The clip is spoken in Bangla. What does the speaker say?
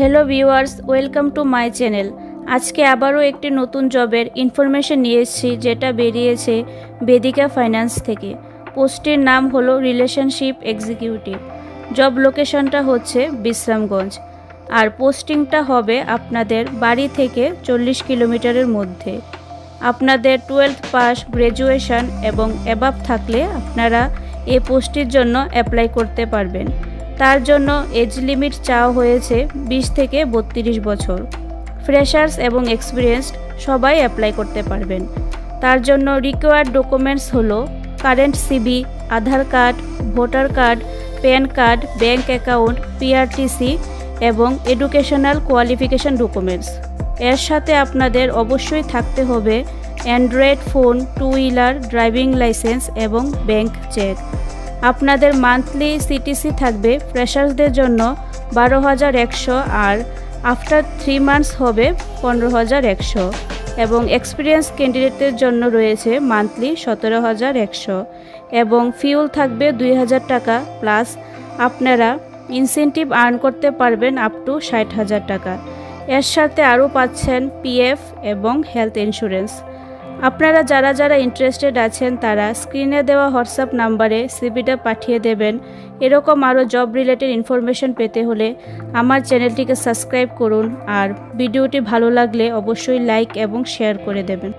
Hello viewers, welcome to my channel. আজকে আবারও একটি নতুন জবের ইনফরমেশন নিয়ে এসেছি, যেটা বেরিয়েছে বেদিকা ফাইন্যান্স থেকে। পোস্টের নাম হলো রিলেশনশিপ এক্সিকিউটিভ। জব লোকেশনটা হচ্ছে বিশ্রামগঞ্জ, আর পোস্টিংটা হবে আপনাদের বাড়ি থেকে 40 কিলোমিটারের মধ্যে। আপনাদের 12th পাস, গ্র্যাজুয়েশন এবং অ্যাবাভ থাকলে আপনারা এই পোস্টের জন্য অ্যাপ্লাই করতে পারবেন। তার জন্য এজ লিমিট চাওয়া হয়েছে 20 থেকে 32 বছর। ফ্রেশার্স এবং এক্সপিরিয়েন্সড সবাই অ্যাপ্লাই করতে পারবেন। তার জন্য রিকোয়ার্ড ডকুমেন্টস হলো current CV, Aadhaar card, voter card, PAN card, bank account, PRTC এবং এডুকেশনাল কোয়ালিফিকেশন ডকুমেন্টস। এর সাথে আপনাদের অবশ্যই থাকতে হবে android phone, 2 wheeler, driving licence এবং ব্যাঙ্ক চেক। আপনাদের মান্থলি সিটিসি থাকবে ফ্রেশার্সদের জন্য 12,100, আর আফটার 3 মান্থস হবে 15,100, এবং এক্সপিরিয়েন্স ক্যান্ডিডেটদের জন্য রয়েছে মান্থলি 17,100, এবং ফিউল থাকবে 2,000 টাকা, প্লাস আপনারা ইনসেন্টিভ আর্ন করতে পারবেন আপ টু 60,000 টাকা। এর সাথে আরও পাচ্ছেন পিএফ এবং হেলথ ইন্স্যুরেন্স। আপনারা যারা ইন্টারেস্টেড আছেন তারা স্ক্রিনে দেওয়া হোয়াটসঅ্যাপ নাম্বারে সিভিটা পাঠিয়ে দেবেন। এরকম আরও জব রিলেটেড ইনফরমেশন পেতে হলে আমার চ্যানেলটিকে সাবস্ক্রাইব করুন, আর ভিডিওটি ভালো লাগলে অবশ্যই লাইক এবং শেয়ার করে দেবেন।